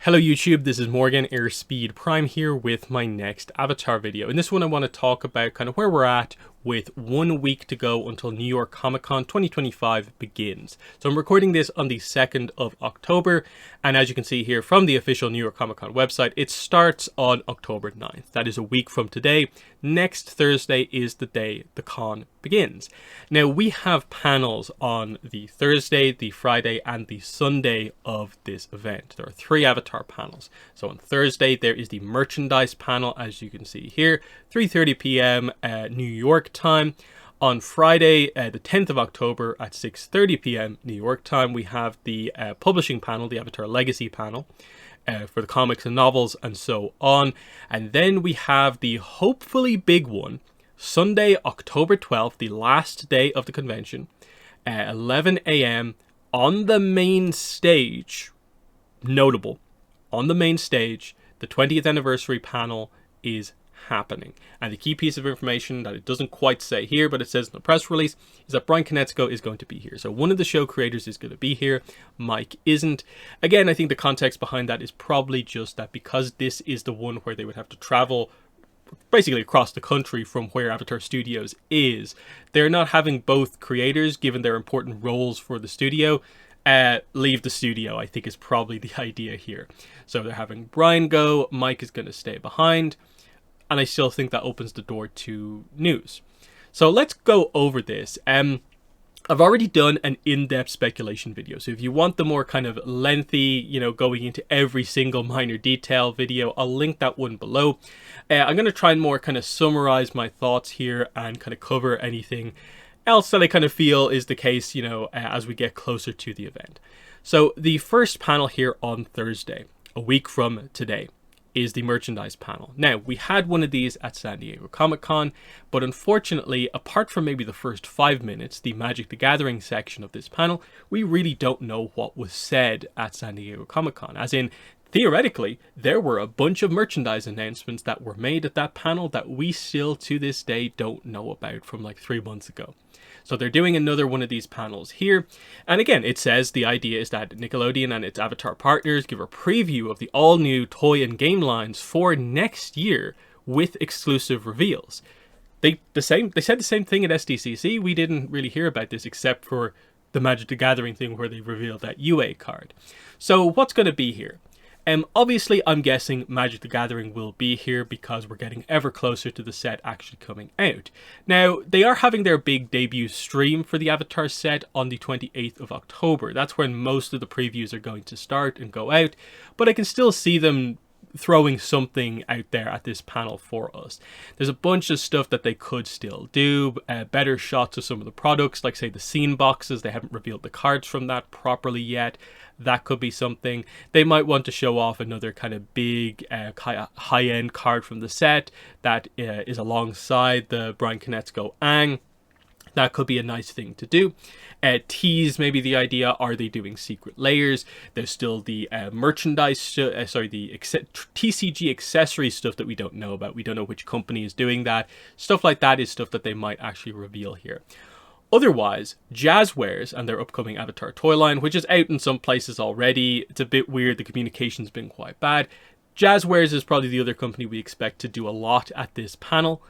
Hello YouTube, this is Morgan Airspeed Prime here with my next Avatar video. In this one I want to talk about kind of where we're at with 1 week to go until New York Comic Con 2025 begins. So I'm recording this on the 2nd of October, and as you can see here from the official New York Comic Con website, it starts on October 9th. That is a week from today. Next Thursday is the day the con begins. Now we have panels on the Thursday, the Friday, and the Sunday of this event. There are 3 Avatar panels. So on Thursday there is the merchandise panel, as you can see here, 3:30 p.m. New York time. On Friday, the 10th of October at 6:30 p.m. New York time, we have the publishing panel, the Avatar Legacy panel, for the comics and novels and so on. And then we have the hopefully big one, Sunday, October 12th, the last day of the convention, 11 a.m. on the main stage. Notable, on the main stage, the 20th anniversary panel is happening. And the key piece of information that it doesn't quite say here, but it says in the press release, is that Brian Konietzko is going to be here. So one of the show creators is going to be here. Mike isn't. Again, I think the context behind that is probably just that because this is the one where they would have to travel basically across the country from where Avatar Studios is, they're not having both creators, given their important roles for the studio, leave the studio, I think is probably the idea here. So they're having Brian go, Mike is going to stay behind, and I still think that opens the door to news. So let's go over this. I've already done an in-depth speculation video, so if you want the more kind of lengthy, going into every single minor detail video, I'll link that one below. I'm going to try and more kind of summarize my thoughts here and kind of cover anything else that I kind of feel is the case, as we get closer to the event. So the first panel here on Thursday, a week from today, is the merchandise panel. Now, we had one of these at San Diego Comic-Con, but unfortunately, apart from maybe the first 5 minutes, the Magic the Gathering section of this panel, we really don't know what was said at San Diego Comic-Con. As in, theoretically, there were a bunch of merchandise announcements that were made at that panel that we still to this day don't know about from like 3 months ago. So they're doing another one of these panels here. And again, it says the idea is that Nickelodeon and its Avatar partners give a preview of the all-new toy and game lines for next year with exclusive reveals. They said the same thing at SDCC. We didn't really hear about this except for the Magic the Gathering thing where they revealed that UA card. So what's going to be here? Obviously, I'm guessing Magic the Gathering will be here because we're getting ever closer to the set actually coming out. Now, they are having their big debut stream for the Avatar set on the 28th of October. That's when most of the previews are going to start and go out, but I can still see them throwing something out there at this panel for us. There's a bunch of stuff that they could still do, better shots of some of the products, like say the scene boxes. They haven't revealed the cards from that properly yet. That could be something. They might want to show off another kind of big high-end card from the set that is alongside the Brian Konietzko Aang. That could be a nice thing to do. Tease maybe the idea, are they doing secret layers? There's still the merchandise, the TCG accessory stuff that we don't know about. We don't know which company is doing that. Stuff like that is stuff that they might actually reveal here. Otherwise, Jazzwares and their upcoming Avatar toy line, which is out in some places already. It's a bit weird, the communication's been quite bad. Jazzwares is probably the other company we expect to do a lot at this panel,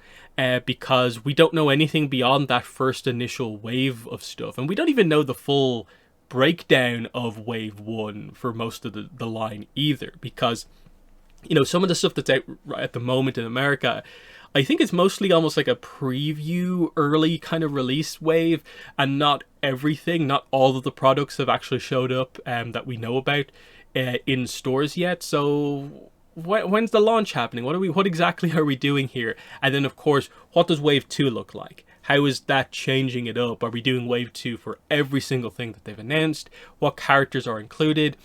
because we don't know anything beyond that first initial wave of stuff. And we don't even know the full breakdown of wave 1 for most of the line either, because, some of the stuff that's out at the moment in America, I think it's mostly almost like a preview, early kind of release wave, and not everything, not all of the products have actually showed up that we know about in stores yet. So when's the launch happening? What exactly are we doing here? And then, of course, what does Wave 2 look like? How is that changing it up? Are we doing Wave 2 for every single thing that they've announced? What characters are included?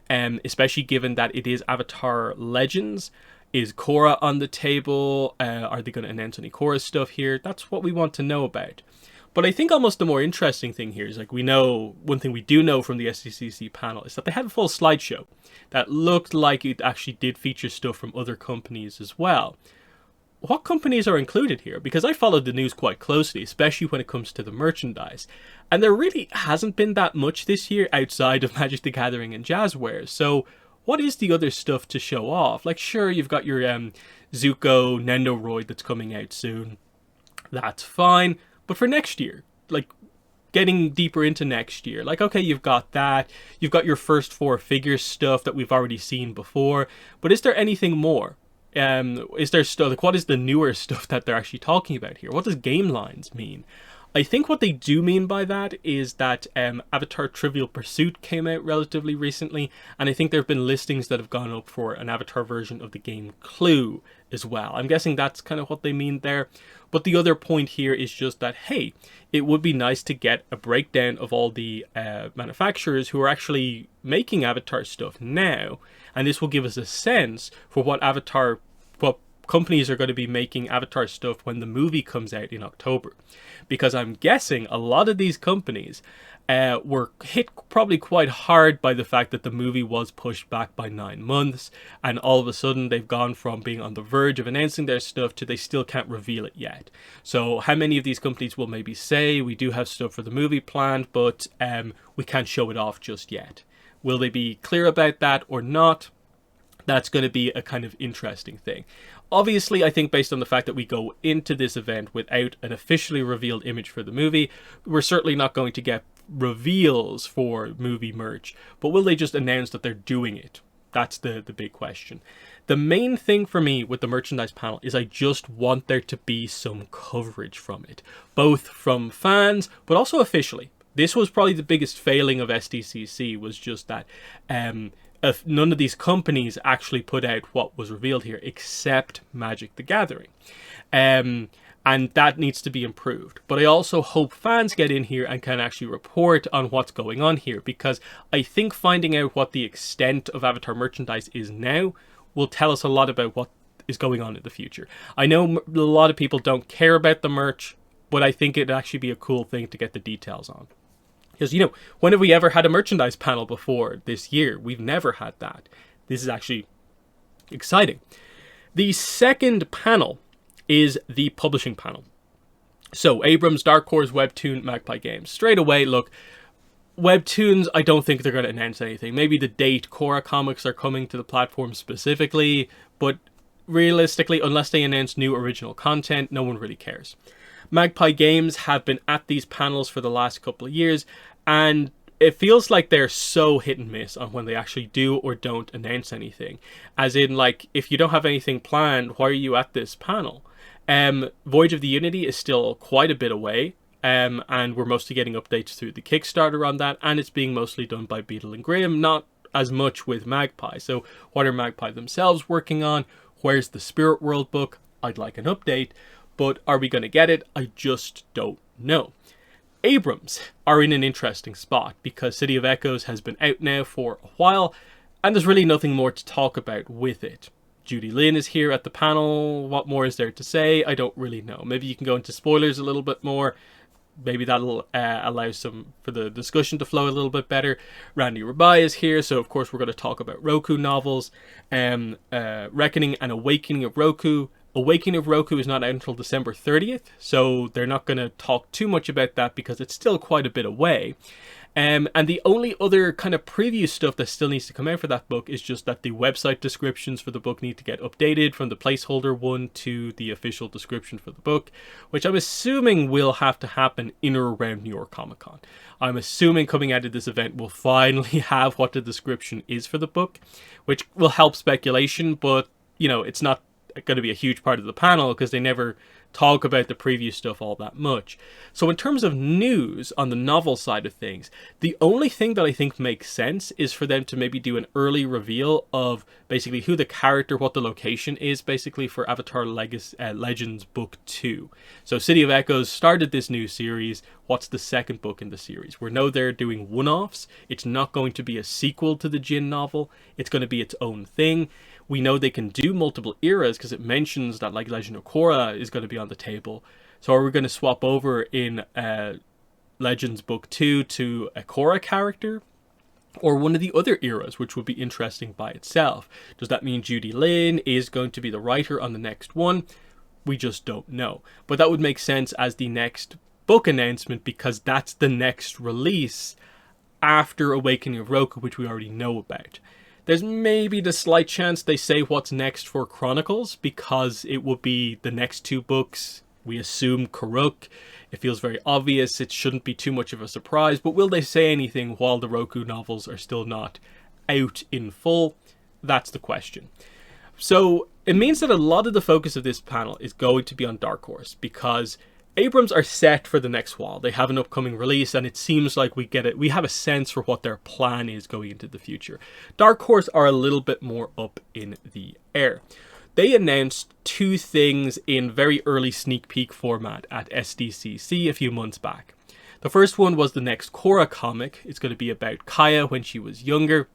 Especially given that it is Avatar Legends. Is Korra on the table? Are they going to announce any Korra stuff here? That's what we want to know about. But I think almost the more interesting thing here is, like, we know, one thing we do know from the SDCC panel is that they had a full slideshow that looked like it actually did feature stuff from other companies as well. What companies are included here? Because I followed the news quite closely, especially when it comes to the merchandise. And there really hasn't been that much this year outside of Magic the Gathering and Jazzwares. So what is the other stuff to show off? Like, sure, you've got your Zuko Nendoroid that's coming out soon. That's fine. But for next year, like, getting deeper into next year, like, okay, you've got that. You've got your first 4 figures stuff that we've already seen before. But is there anything more? Is there stuff, like, what is the newer stuff that they're actually talking about here? What does game lines mean? I think what they do mean by that is that Avatar Trivial Pursuit came out relatively recently, and I think there have been listings that have gone up for an Avatar version of the game Clue as well. I'm guessing that's kind of what they mean there. But the other point here is just that, hey, it would be nice to get a breakdown of all the manufacturers who are actually making Avatar stuff now, and this will give us a sense for what companies are going to be making Avatar stuff when the movie comes out in October. Because I'm guessing a lot of these companies were hit probably quite hard by the fact that the movie was pushed back by 9 months, and all of a sudden they've gone from being on the verge of announcing their stuff to they still can't reveal it yet. So how many of these companies will maybe say, we do have stuff for the movie planned, but we can't show it off just yet? Will they be clear about that or not? That's going to be a kind of interesting thing. Obviously, I think based on the fact that we go into this event without an officially revealed image for the movie, we're certainly not going to get reveals for movie merch. But will they just announce that they're doing it? That's the big question. The main thing for me with the merchandise panel is I just want there to be some coverage from it. Both from fans, but also officially. This was probably the biggest failing of SDCC, was just that if none of these companies actually put out what was revealed here, except Magic the Gathering. And that needs to be improved. But I also hope fans get in here and can actually report on what's going on here, because I think finding out what the extent of Avatar merchandise is now will tell us a lot about what is going on in the future. I know a lot of people don't care about the merch, but I think it'd actually be a cool thing to get the details on. Because, you know, when have we ever had a merchandise panel before this year? We've never had that. This is actually exciting. The second panel is the publishing panel. So, Abrams, Dark Horse, Webtoon, Magpie Games. Straight away, look, Webtoons, I don't think they're going to announce anything. Maybe the date Korra comics are coming to the platform specifically, but realistically, unless they announce new original content, no one really cares. Magpie Games have been at these panels for the last couple of years, and it feels like they're so hit and miss on when they actually do or don't announce anything. As in, like, if you don't have anything planned, why are you at this panel? Voyage of the Unity is still quite a bit away, and we're mostly getting updates through the Kickstarter on that, and it's being mostly done by Beetle and Grimm, not as much with Magpie. So what are Magpie themselves working on? Where's the Spirit World book? I'd like an update. But are we going to get it? I just don't know. Abrams are in an interesting spot because City of Echoes has been out now for a while, and there's really nothing more to talk about with it. Judy Lin is here at the panel. What more is there to say? I don't really know. Maybe you can go into spoilers a little bit more. Maybe that'll allow for the discussion to flow a little bit better. Randy Rabai is here, so of course we're going to talk about Roku novels. Reckoning and Awakening of Roku. Awakening of Roku is not out until December 30th, so they're not going to talk too much about that because it's still quite a bit away. And the only other kind of preview stuff that still needs to come out for that book is just that the website descriptions for the book need to get updated from the placeholder one to the official description for the book, which I'm assuming will have to happen in or around New York Comic Con. I'm assuming coming out of this event we'll finally have what the description is for the book, which will help speculation, but, you know, it's not going to be a huge part of the panel because they never talk about the preview stuff all that much. So in terms of news on the novel side of things, the only thing that I think makes sense is for them to maybe do an early reveal of basically who the character, what the location is basically for Avatar Legends Book 2. So City of Echoes started this new series. What's the second book in the series? We know they're doing one-offs. It's not going to be a sequel to the Jin novel. It's going to be its own thing. We know they can do multiple eras because it mentions that, like, Legend of Korra is going to be on the table. So are we going to swap over in Legends Book 2 to a Korra character? Or one of the other eras, which would be interesting by itself. Does that mean Judy Lin is going to be the writer on the next one? We just don't know. But that would make sense as the next book announcement because that's the next release after Awakening of Roku, which we already know about. There's maybe the slight chance they say what's next for Chronicles, because it would be the next two books. We assume Karuk. It feels very obvious. It shouldn't be too much of a surprise. But will they say anything while the Roku novels are still not out in full? That's the question. So it means that a lot of the focus of this panel is going to be on Dark Horse, because Abrams are set for the next wall. They have an upcoming release, and it seems like we have a sense for what their plan is going into the future. Dark Horse are a little bit more up in the air. They announced two things in very early sneak peek format at SDCC a few months back. The first one was the next Korra comic. It's going to be about Kaya when she was younger,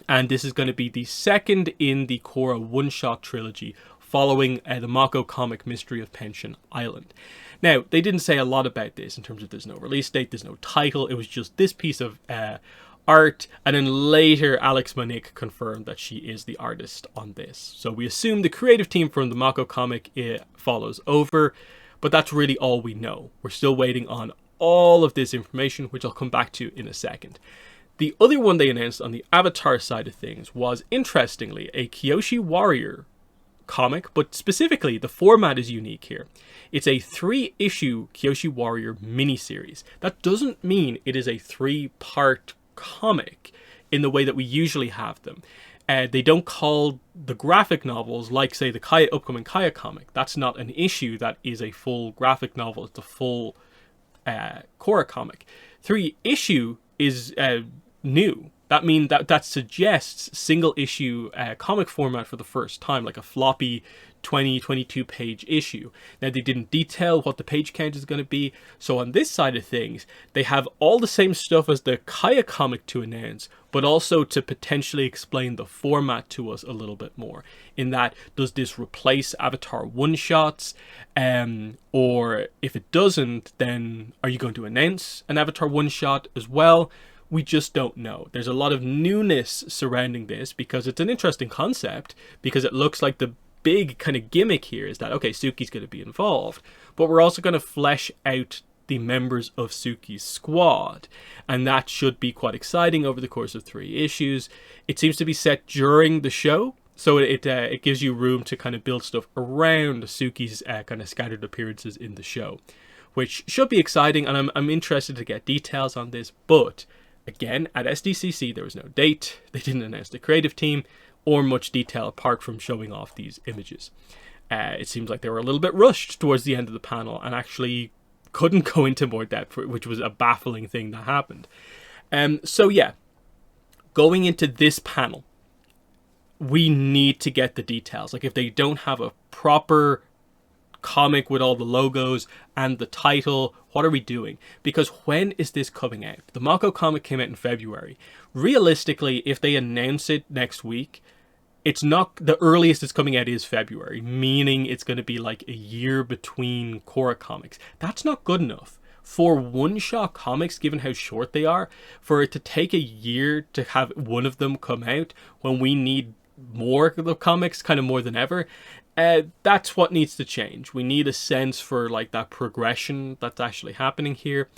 and this is going to be the second in the Korra one-shot trilogy following the Mako comic Mystery of Pension Island. Now, they didn't say a lot about this in terms of there's no release date, there's no title. It was just this piece of art, and then later Alex Monique confirmed that she is the artist on this. So we assume the creative team from the Mako comic follows over, but that's really all we know. We're still waiting on all of this information, which I'll come back to in a second. The other one they announced on the Avatar side of things was, interestingly, a Kyoshi Warrior comic, but specifically the format is unique here. It's a 3-issue Kyoshi Warrior miniseries. That doesn't mean it is a 3-part comic in the way that we usually have them. They don't call the graphic novels like, say, the upcoming Kaya comic. That's not an issue. That is a full graphic novel. It's a full Korra comic. 3-issue is new. That means that suggests single issue comic format for the first time, like a floppy 22 page issue. Now, they didn't detail what the page count is going to be, so on this side of things they have all the same stuff as the Kaya comic to announce, but also to potentially explain the format to us a little bit more, in that, does this replace Avatar one-shots, or if it doesn't, then are you going to announce an Avatar one-shot as well? We just don't know. There's a lot of newness surrounding this, because it's an interesting concept, because it looks like the big kind of gimmick here is that, okay, Suki's going to be involved, but we're also going to flesh out the members of Suki's squad, and that should be quite exciting over the course of 3 issues. It seems to be set during the show, so it gives you room to kind of build stuff around Suki's kind of scattered appearances in the show, which should be exciting, and I'm interested to get details on this. But again, at SDCC there was no date, they didn't announce the creative team, or much detail apart from showing off these images. It seems like they were a little bit rushed towards the end of the panel and actually couldn't go into more depth, which was a baffling thing that happened. So yeah, going into this panel, we need to get the details. Like, if they don't have a proper comic with all the logos and the title, what are we doing? Because when is this coming out? The Mako comic came out in February. Realistically, if they announce it next week, it's not, the earliest it's coming out is February, meaning it's going to be like a year between Korra comics. That's not good enough. For one-shot comics, given how short they are, for it to take a year to have one of them come out when we need more of the comics, kind of more than ever, that's what needs to change. We need a sense for like that progression that's actually happening here.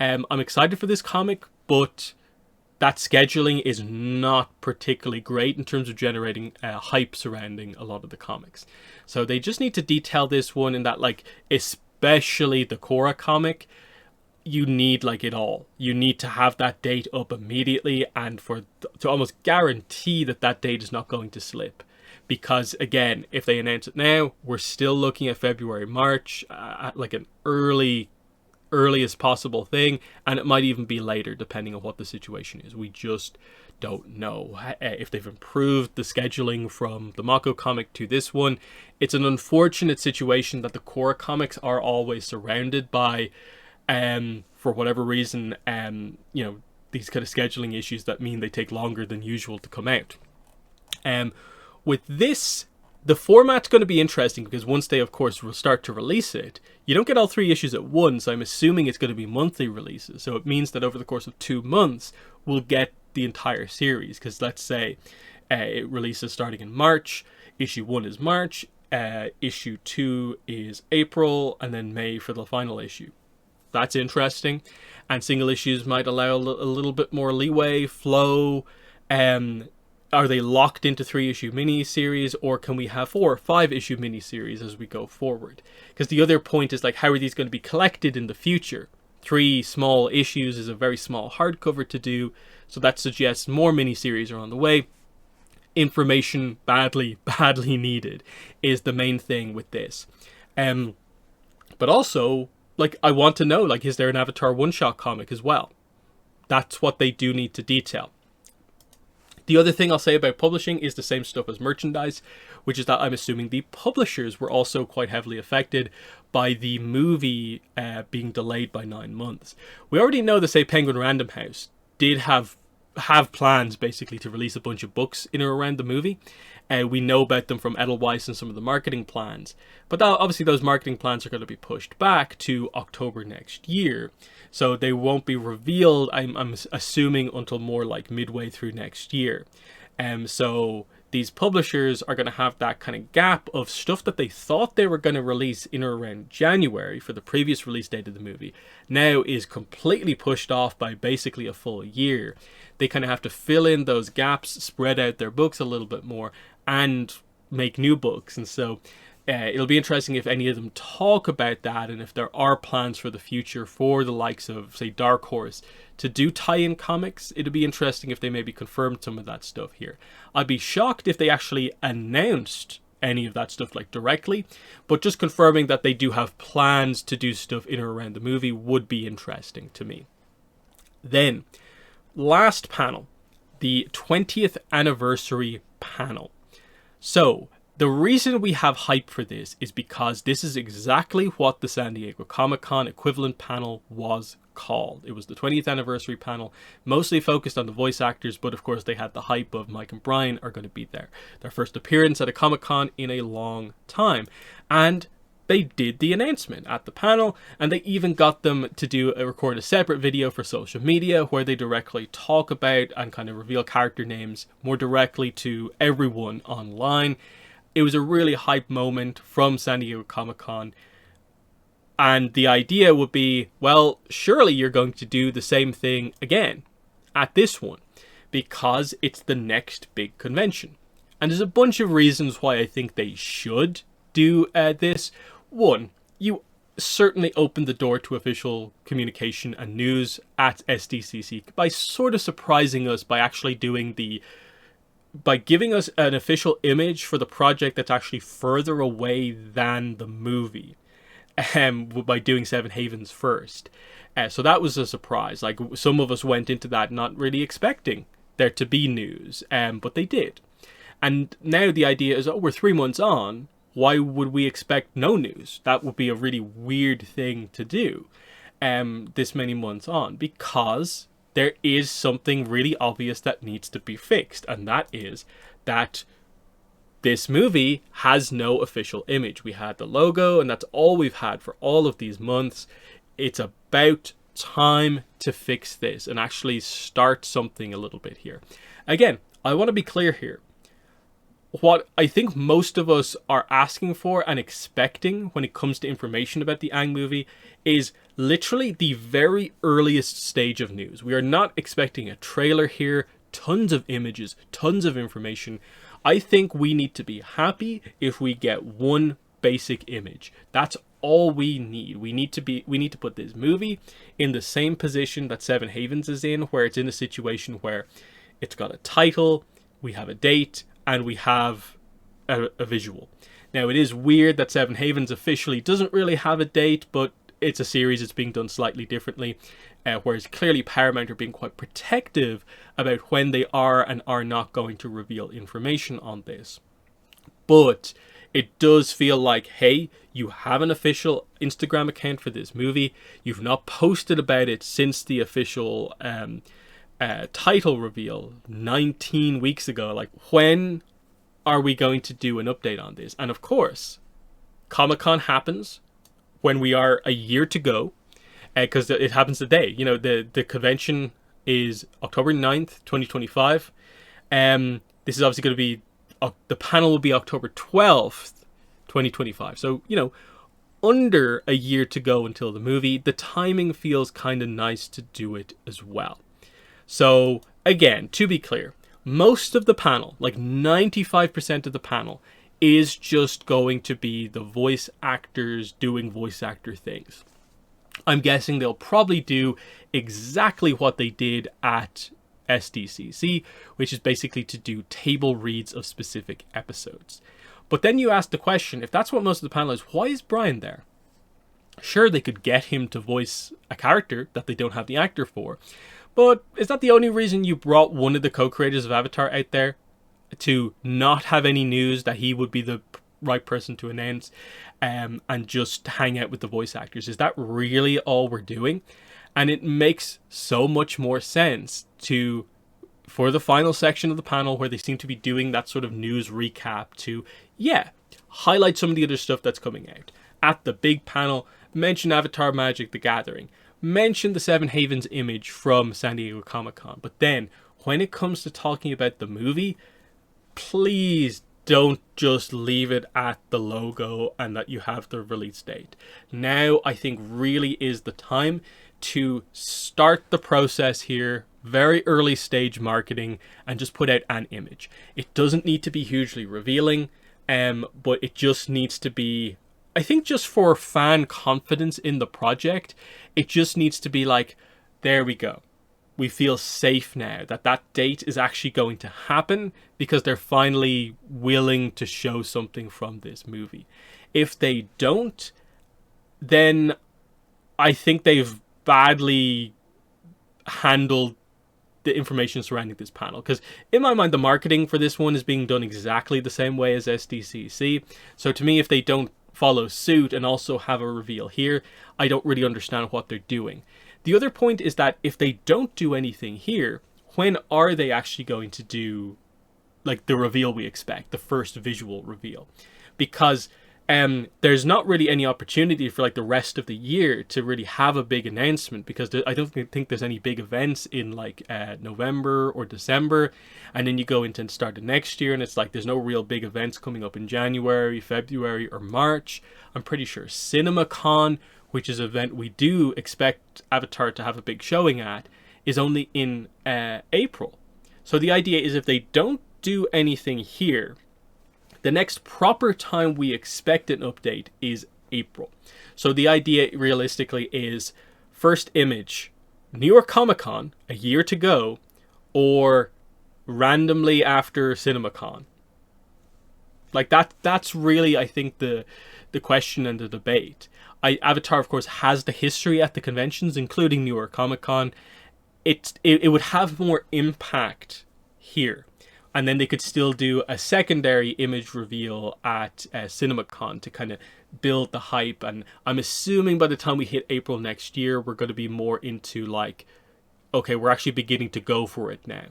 I'm excited for this comic, but that scheduling is not particularly great in terms of generating hype surrounding a lot of the comics. So they just need to detail this one in that, like, especially the Korra comic, you need like it all. You need to have that date up immediately, and to almost guarantee that that date is not going to slip. Because again, if they announce it now, we're still looking at February, March, like an earliest possible thing, and it might even be later depending on what the situation is. We just don't know if they've improved the scheduling from the Mako comic to this one. It's an unfortunate situation that the Korra comics are always surrounded by, for whatever reason, these kind of scheduling issues that mean they take longer than usual to come out. With this, the format's going to be interesting, because once they, of course, will start to release it, you don't get all 3 issues at once. I'm assuming it's going to be monthly releases. So it means that over the course of 2 months, we'll get the entire series. Because let's say it releases starting in March. Issue 1 is March. Issue 2 is April. And then May for the final issue. That's interesting. And single issues might allow a little bit more leeway, flow, are they locked into 3-issue miniseries, or can we have 4 or 5-issue miniseries as we go forward? Because the other point is, like, how are these going to be collected in the future? 3 small issues is a very small hardcover to do, so that suggests more miniseries are on the way. Information badly needed is the main thing with this. But also, like, I want to know, like, is there an Avatar one-shot comic as well? That's what they do need to detail. The other thing I'll say about publishing is the same stuff as merchandise, which is that I'm assuming the publishers were also quite heavily affected by the movie being delayed by 9 months. We already know that, say, Penguin Random House did have plans basically to release a bunch of books in or around the movie. We know about them from Edelweiss and some of the marketing plans. But obviously those marketing plans are going to be pushed back to October next year. So they won't be revealed, I'm assuming, until more like midway through next year. So these publishers are going to have that kind of gap of stuff that they thought they were going to release in or around January for the previous release date of the movie, now is completely pushed off by basically a full year. They kind of have to fill in those gaps, spread out their books a little bit more, and make new books. And so it'll be interesting if any of them talk about that, and if there are plans for the future for the likes of, say, Dark Horse to do tie-in comics. It'd be interesting if they maybe confirmed some of that stuff here. I'd be shocked if they actually announced any of that stuff, like, directly, but just confirming that they do have plans to do stuff in or around the movie would be interesting to me. Then, last panel, the 20th anniversary panel. So, the reason we have hype for this is because this is exactly what the San Diego Comic-Con equivalent panel was called. It was the 20th anniversary panel, mostly focused on the voice actors, but of course they had the hype of Mike and Brian are going to be there. Their first appearance at a Comic-Con in a long time. And they did the announcement at the panel, and they even got them to record a separate video for social media where they directly talk about and kind of reveal character names more directly to everyone online. It was a really hype moment from San Diego Comic-Con. And the idea would be, well, surely you're going to do the same thing again at this one, because it's the next big convention. And there's a bunch of reasons why I think they should do this. One, you certainly opened the door to official communication and news at SDCC by sort of surprising us by actually by giving us an official image for the project that's actually further away than the movie, by doing Seven Havens first. So that was a surprise. Like, some of us went into that not really expecting there to be news, but they did. And now the idea is, oh, we're 3 months on, why would we expect no news? That would be a really weird thing to do this many months on, because there is something really obvious that needs to be fixed, and that is that this movie has no official image. We had the logo, and that's all we've had for all of these months. It's about time to fix this and actually start something a little bit here. Again, I want to be clear here. What I think most of us are asking for and expecting when it comes to information about the Aang movie is literally the very earliest stage of news. We are not expecting a trailer here, tons of images, tons of information. I think we need to be happy if we get one basic image. That's all we need. We need to put this movie in the same position that Seven Havens is in, where it's in a situation where it's got a title, we have a date, and we have a visual. Now, it is weird that Seven Havens officially doesn't really have a date, but it's a series, it's being done slightly differently, whereas clearly Paramount are being quite protective about when they are and are not going to reveal information on this. But it does feel like, hey, you have an official Instagram account for this movie, you've not posted about it since the official title reveal 19 weeks ago. Like, when are we going to do an update on this? And of course, Comic-Con happens when we are a year to go, because it happens today. You know, the convention is October 9th, 2025. This is obviously going to be, the panel will be October 12th, 2025. So, you know, under a year to go until the movie. The timing feels kind of nice to do it as well. So, again, to be clear, most of the panel, like 95% of the panel, is just going to be the voice actors doing voice actor things. I'm guessing they'll probably do exactly what they did at SDCC, which is basically to do table reads of specific episodes. But then you ask the question, if that's what most of the panel is, why is Brian there? Sure, they could get him to voice a character that they don't have the actor for, but is that the only reason you brought one of the co-creators of Avatar out there? To not have any news that he would be the right person to announce, and just hang out with the voice actors? Is that really all we're doing? And it makes so much more sense for the final section of the panel, where they seem to be doing that sort of news recap, to highlight some of the other stuff that's coming out. At the big panel, mention Avatar Magic the Gathering, mention the Seven Havens image from San Diego Comic-Con. But then when it comes to talking about the movie, please don't just leave it at the logo and that you have the release date. Now I think really is the time to start the process here, very early stage marketing, and just put out an image. It doesn't need to be hugely revealing, but it just needs to be, I think, just for fan confidence in the project, it just needs to be like, there we go. We feel safe now that date is actually going to happen, because they're finally willing to show something from this movie. If they don't, then I think they've badly handled the information surrounding this panel. Because in my mind, the marketing for this one is being done exactly the same way as SDCC. So to me, if they don't follow suit and also have a reveal here, I don't really understand what they're doing. The other point is that if they don't do anything here, when are they actually going to do like the reveal we expect, the first visual reveal? Because there's not really any opportunity for like the rest of the year to really have a big announcement, because I don't think there's any big events in like November or December, and then you go into the start of next year and it's like there's no real big events coming up in January, February, or March. I'm pretty sure CinemaCon, which is an event we do expect Avatar to have a big showing at, is only in April. So the idea is, if they don't do anything here, the next proper time we expect an update is April. So the idea realistically is first image, New York Comic-Con, a year to go, or randomly after CinemaCon. Like that's really, I think, the question and the debate. Avatar, of course, has the history at the conventions, including New York Comic-Con. It would have more impact here. And then they could still do a secondary image reveal at CinemaCon to kind of build the hype. And I'm assuming by the time we hit April next year, we're going to be more into like, okay, we're actually beginning to go for it now.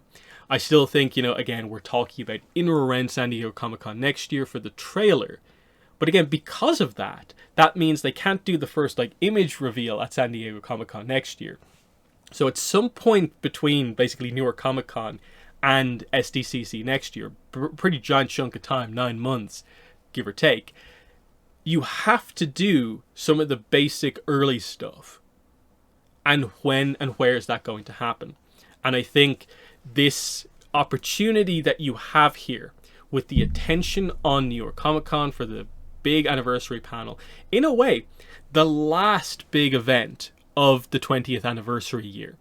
I still think, again, we're talking about in or around San Diego Comic-Con next year for the trailer. But again, because of that means they can't do the first like image reveal at San Diego Comic-Con next year. So at some point between basically New York Comic-Con and SDCC next year, pretty giant chunk of time, 9 months, give or take, you have to do some of the basic early stuff. And when and where is that going to happen? And I think this opportunity that you have here with the attention on New York Comic-Con for the big anniversary panel, in a way, the last big event of the 20th anniversary year.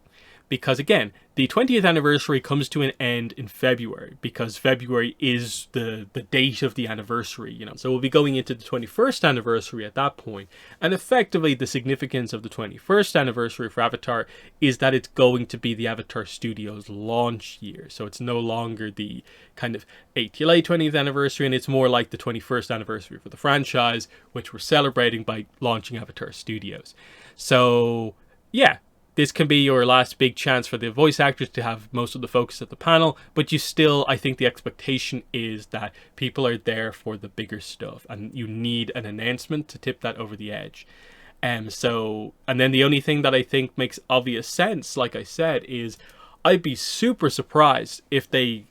Because again, the 20th anniversary comes to an end in February, because February is the date of the anniversary, So we'll be going into the 21st anniversary at that point. And effectively, the significance of the 21st anniversary for Avatar is that it's going to be the Avatar Studios launch year. So it's no longer the kind of ATLA 20th anniversary, and it's more like the 21st anniversary for the franchise, which we're celebrating by launching Avatar Studios. So, yeah. This can be your last big chance for the voice actors to have most of the focus at the panel, but you still, I think the expectation is that people are there for the bigger stuff, and you need an announcement to tip that over the edge. And then the only thing that I think makes obvious sense, like I said, is I'd be super surprised if they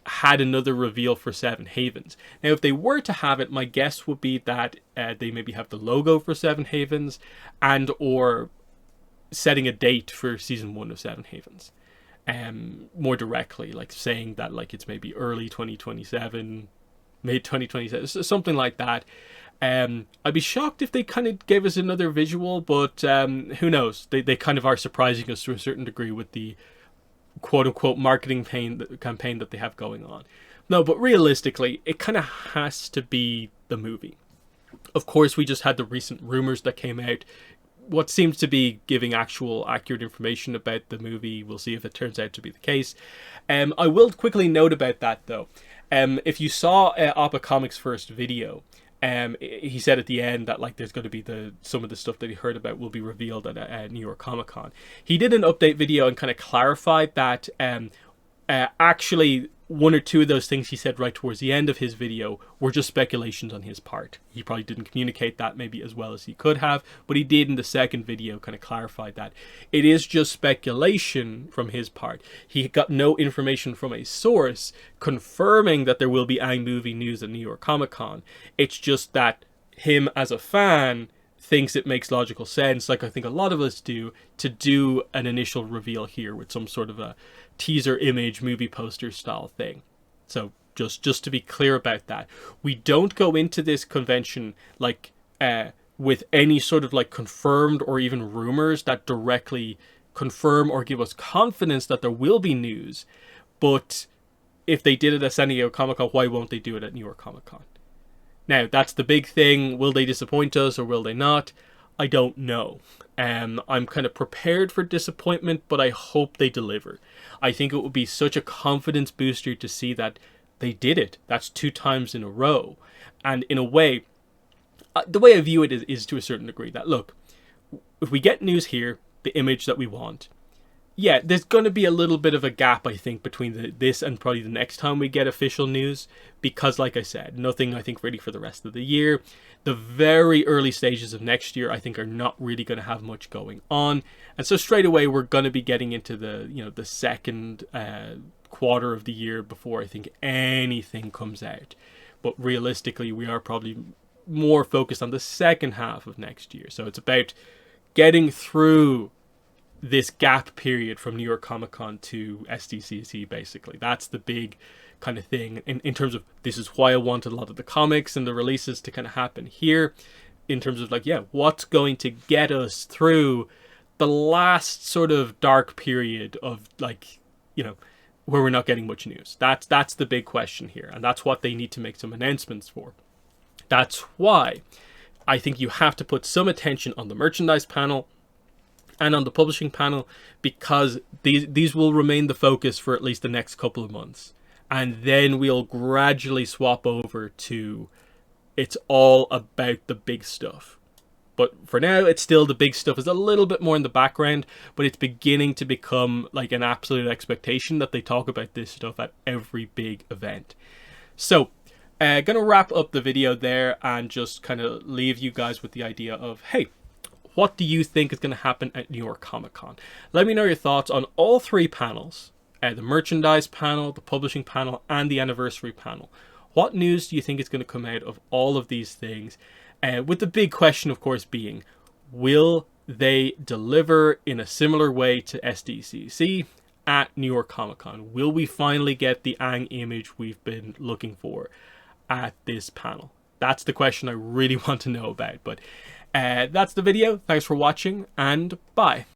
had another reveal for Seven Havens. Now, if they were to have it, my guess would be that they maybe have the logo for Seven Havens, and or setting a date for season 1 of Seven Havens. more directly, like saying that like it's maybe early 2027, mid 2027, something like that. I'd be shocked if they kind of gave us another visual, but who knows? They kind of are surprising us to a certain degree with the quote-unquote marketing campaign that they have going on. No, but realistically, it kind of has to be the movie. Of course, we just had the recent rumors that came out, what seems to be giving actual accurate information about the movie. We'll see if it turns out to be the case. I will quickly note about that, though. If you saw Appa Comics' first video, he said at the end that like there's going to be some of the stuff that he heard about will be revealed at New York Comic Con. He did an update video and kind of clarified that actually one or two of those things he said right towards the end of his video were just speculations on his part. He probably didn't communicate that maybe as well as he could have, but he did in the second video kind of clarify that it is just speculation from his part. He got no information from a source confirming that there will be Aang movie news at New York Comic Con. It's just that him as a fan thinks it makes logical sense, like I think a lot of us do, to do an initial reveal here with some sort of a teaser image, movie poster style thing. So just to be clear about that, we don't go into this convention like with any sort of like confirmed or even rumors that directly confirm or give us confidence that there will be news. But if they did it at San Diego Comic-Con, why won't they do it at New York Comic-Con? Now, that's the big thing. Will they disappoint us or will they not? I don't know. I'm kind of prepared for disappointment, but I hope they deliver. I think it would be such a confidence booster to see that they did it. That's 2 times in a row. And in a way, the way I view it is to a certain degree that, look, if we get news here, the image that we want, yeah, there's going to be a little bit of a gap, I think, between this and probably the next time we get official news. Because, like I said, nothing, I think, ready for the rest of the year. The very early stages of next year, I think, are not really going to have much going on. And so straight away, we're going to be getting into the second quarter of the year before I think anything comes out. But realistically, we are probably more focused on the second half of next year. So it's about getting through this gap period from New York Comic Con to SDCC, basically. That's the big kind of thing in terms of this is why I wanted a lot of the comics and the releases to kind of happen here, in terms of like, yeah, what's going to get us through the last sort of dark period of like, where we're not getting much news. That's the big question here, and that's what they need to make some announcements for. That's why I think you have to put some attention on the merchandise panel and on the publishing panel, because these will remain the focus for at least the next couple of months. And then we'll gradually swap over to it's all about the big stuff. But for now, it's still the big stuff is a little bit more in the background, but it's beginning to become like an absolute expectation that they talk about this stuff at every big event. So, gonna wrap up the video there and just kind of leave you guys with the idea of, hey, what do you think is going to happen at New York Comic Con? Let me know your thoughts on all 3 panels, the merchandise panel, the publishing panel, and the anniversary panel. What news do you think is going to come out of all of these things? With the big question, of course, being, will they deliver in a similar way to SDCC at New York Comic Con? Will we finally get the Aang image we've been looking for at this panel? That's the question I really want to know about. But that's the video. Thanks for watching, and bye.